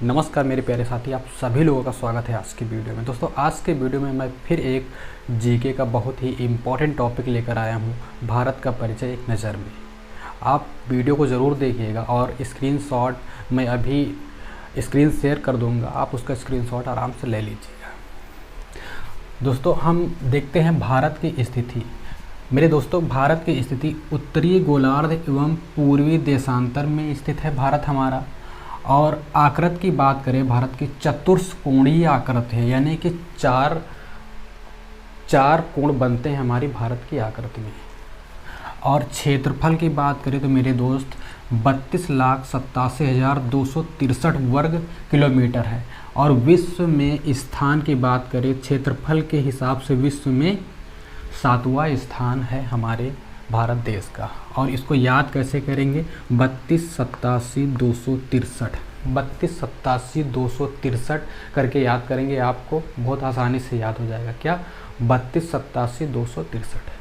नमस्कार मेरे प्यारे साथी, आप सभी लोगों का स्वागत है आज की वीडियो में। दोस्तों आज के वीडियो में मैं फिर एक जीके का बहुत ही इम्पोर्टेंट टॉपिक लेकर आया हूँ, भारत का परिचय एक नज़र में। आप वीडियो को ज़रूर देखिएगा और स्क्रीनशॉट मैं अभी स्क्रीन शेयर कर दूँगा, आप उसका स्क्रीनशॉट आराम से ले लीजिएगा। दोस्तों हम देखते हैं भारत की स्थिति। मेरे दोस्तों भारत की स्थिति उत्तरी गोलार्ध एवं पूर्वी देशांतर में स्थित है भारत हमारा। और आकृति की बात करें, भारत की चतुष्कोणीय आकृति है, यानी कि चार कोण बनते हैं हमारी भारत की आकृति में। और क्षेत्रफल की बात करें तो मेरे दोस्त 32,87,263 वर्ग किलोमीटर है। और विश्व में स्थान की बात करें, क्षेत्रफल के हिसाब से विश्व में 7वां स्थान है हमारे भारत देश का। और इसको याद कैसे करेंगे, 32,87,263 करके याद करेंगे, आपको बहुत आसानी से याद हो जाएगा। क्या 32,87,263।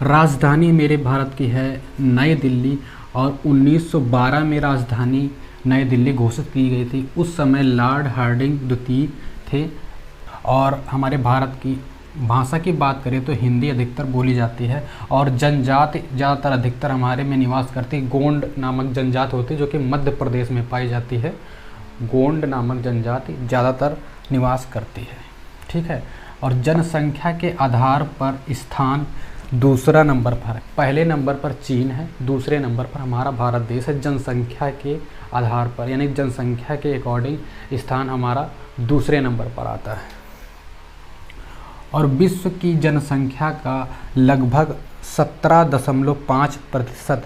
राजधानी मेरे भारत की है नई दिल्ली। और 1912 में राजधानी नई दिल्ली घोषित की गई थी। उस समय लॉर्ड हार्डिंग द्वितीय थे। और हमारे भारत की भाषा की बात करें तो हिंदी अधिकतर बोली जाती है। और जनजाति ज़्यादातर अधिकतर हमारे में निवास करती है। गोंड नामक जनजाति होती है जो कि मध्य प्रदेश में पाई जाती है। गोंड नामक जनजाति ज़्यादातर निवास करती है, ठीक है। और जनसंख्या के आधार पर स्थान दूसरा नंबर पर है। पहले नंबर पर चीन है, दूसरे नंबर पर हमारा भारत देश है। जनसंख्या के आधार पर यानी जनसंख्या के अकॉर्डिंग स्थान हमारा दूसरे नंबर पर आता है। और विश्व की जनसंख्या का लगभग 17.5%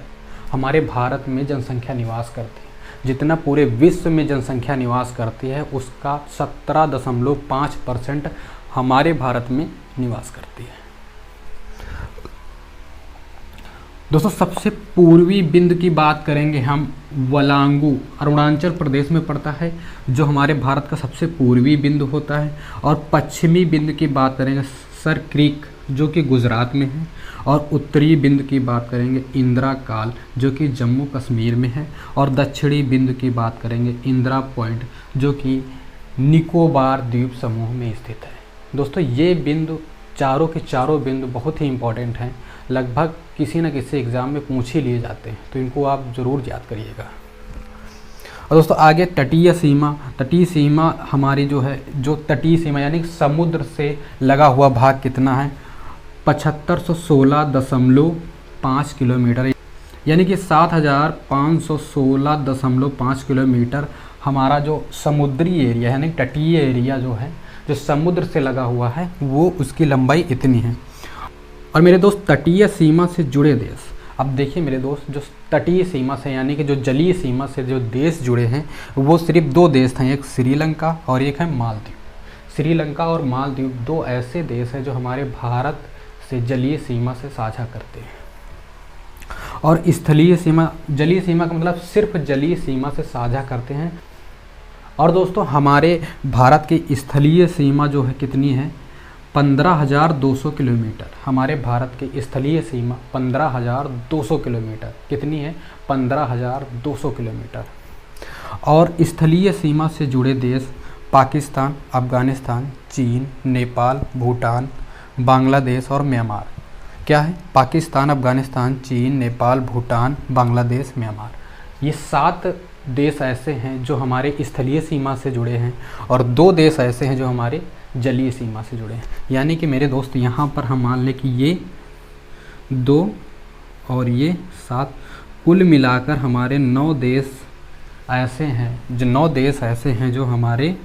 हमारे भारत में जनसंख्या निवास करती है। जितना पूरे विश्व में जनसंख्या निवास करती है उसका 17.5% हमारे भारत में निवास करती है। दोस्तों सबसे पूर्वी बिंदु की बात करेंगे हम, वलांगू अरुणाचल प्रदेश में पड़ता है, जो हमारे भारत का सबसे पूर्वी बिंदु होता है। और पश्चिमी बिंदु की बात करेंगे सर क्रीक, जो कि गुजरात में है। और उत्तरी बिंदु की बात करेंगे इंदिरा काल, जो कि जम्मू कश्मीर में है। और दक्षिणी बिंदु की बात करेंगे इंदिरा पॉइंट, जो कि निकोबार द्वीप समूह में स्थित है। दोस्तों ये बिंदु चारों के चारों बिंदु बहुत ही इंपॉर्टेंट हैं, लगभग किसी न किसी एग्ज़ाम में पूछ ही लिए जाते हैं, तो इनको आप ज़रूर याद करिएगा। और दोस्तों आगे तटीय सीमा। तटीय सीमा हमारी जो है, जो तटीय सीमा यानी समुद्र से लगा हुआ भाग कितना है, 7516.5 किलोमीटर, यानी कि 7516.5 किलोमीटर हमारा जो समुद्री एरिया यानी तटीय एरिया जो है, जो समुद्र से लगा हुआ है, वो उसकी लंबाई इतनी है। और मेरे दोस्त तटीय सीमा से जुड़े देश, अब देखिए मेरे दोस्त, जो तटीय सीमा से यानी कि जो जलीय सीमा से जो देश जुड़े हैं वो सिर्फ दो देश हैं, एक श्रीलंका और एक है मालदीव। श्रीलंका और मालदीव दो ऐसे देश हैं जो हमारे भारत से जलीय सीमा से साझा करते हैं। और स्थलीय सीमा, जलीय सीमा का मतलब सिर्फ जलीय सीमा से साझा करते हैं। और दोस्तों हमारे भारत की स्थलीय सीमा जो है कितनी है, 15,200 किलोमीटर। हमारे भारत की स्थलीय सीमा 15,200 किलोमीटर कितनी है, 15,200 किलोमीटर। और स्थलीय सीमा से जुड़े देश पाकिस्तान, अफगानिस्तान, चीन, नेपाल, भूटान, बांग्लादेश और म्यांमार। क्या है, पाकिस्तान, अफगानिस्तान, चीन, नेपाल, भूटान, बांग्लादेश, म्यांमार। ये 7 देश ऐसे हैं जो हमारे स्थलीय सीमा से जुड़े हैं और 2 देश ऐसे हैं जो हमारे जलीय सीमा से जुड़े हैं। यानी कि मेरे दोस्त यहाँ पर हम मान लें कि ये 2 और ये 7, कुल मिलाकर हमारे 9 देश ऐसे हैं, जो 9 देश ऐसे हैं जो हमारे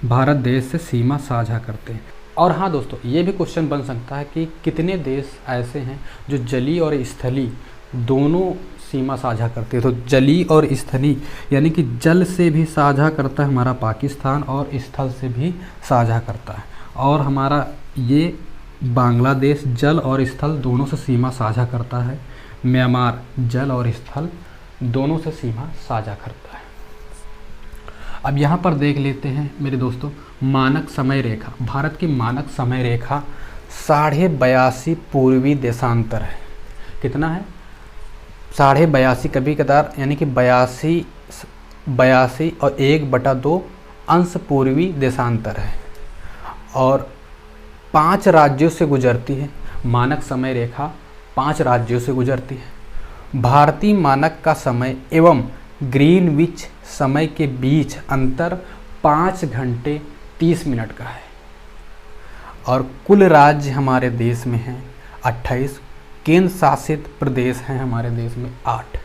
भारत देश से सीमा साझा करते हैं। और हाँ दोस्तों, ये भी क्वेश्चन बन सकता है कि कितने देश ऐसे हैं जो जलीय और स्थलीय दोनों सीमा साझा करते हैं। तो जलीय और स्थलीय यानी कि जल से भी साझा करता है हमारा पाकिस्तान और स्थल से भी साझा करता है। और हमारा ये बांग्लादेश जल और स्थल दोनों से सीमा साझा करता है। म्यांमार जल और स्थल दोनों से सीमा साझा करता है। अब यहाँ पर देख लेते हैं मेरे दोस्तों मानक समय रेखा। भारत की मानक समय रेखा 82.5 पूर्वी देशांतर है। कितना है, 82.5 कभी कदार यानी कि 82 82 और 1/2 अंश पूर्वी देशांतर है और 5 राज्यों से गुजरती है। मानक समय रेखा 5 राज्यों से गुजरती है। भारतीय मानक का समय एवं ग्रीनविच समय के बीच अंतर 5 घंटे 30 मिनट का है और कुल राज्य हमारे देश में हैं 28, केंद्र शासित प्रदेश हैं हमारे देश में 8।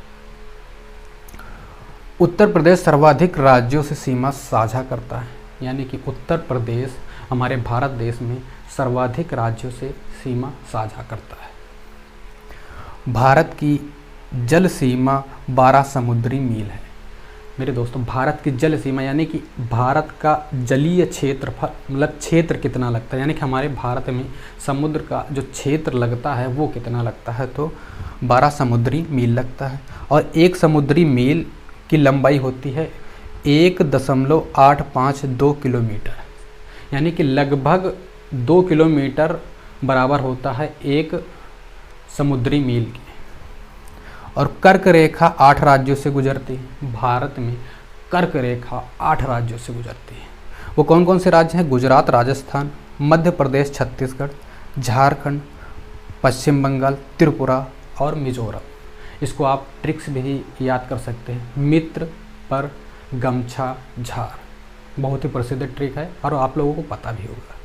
उत्तर प्रदेश सर्वाधिक राज्यों से सीमा साझा करता है, यानी कि उत्तर प्रदेश हमारे भारत देश में सर्वाधिक राज्यों से सीमा साझा करता है। भारत की जल सीमा 12 समुद्री मील है। मेरे दोस्तों, भारत की जल सीमा यानी कि भारत का जलीय क्षेत्र मतलब क्षेत्र कितना लगता है, यानी कि हमारे भारत में समुद्र का जो क्षेत्र लगता है वो कितना लगता है, तो 12 समुद्री मील लगता है। और 1 समुद्री मील की लंबाई होती है 1.852 किलोमीटर, यानी कि लगभग 2 किलोमीटर बराबर होता है 1 समुद्री मील की। और कर्क रेखा 8 राज्यों से गुजरती है। भारत में कर्क रेखा 8 राज्यों से गुजरती है। वो कौन कौन से राज्य हैं? गुजरात, राजस्थान, मध्य प्रदेश, छत्तीसगढ़, झारखंड, पश्चिम बंगाल, त्रिपुरा और मिजोरम। इसको आप ट्रिक्स भी याद कर सकते हैं। मित्र पर गमछा झार, बहुत ही प्रसिद्ध ट्रिक है और आप लोगों को पता भी होगा।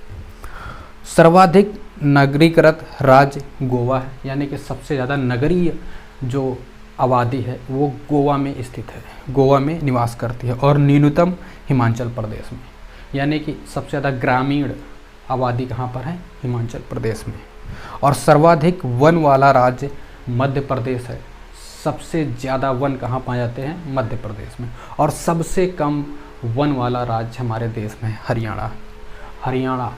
सर्वाधिक नगरीकृत राज्य गोवा है, यानी कि सबसे ज़्यादा नगरीय जो आबादी है वो गोवा में स्थित है, गोवा में निवास करती है। और न्यूनतम हिमाचल प्रदेश में, यानी कि सबसे ज़्यादा ग्रामीण आबादी कहाँ पर है? हिमाचल प्रदेश में। और सर्वाधिक वन वाला राज्य मध्य प्रदेश है। सबसे ज़्यादा वन कहाँ पाए जाते हैं? मध्य प्रदेश में। और सबसे कम वन वाला राज्य हमारे देश में है हरियाणा। हरियाणा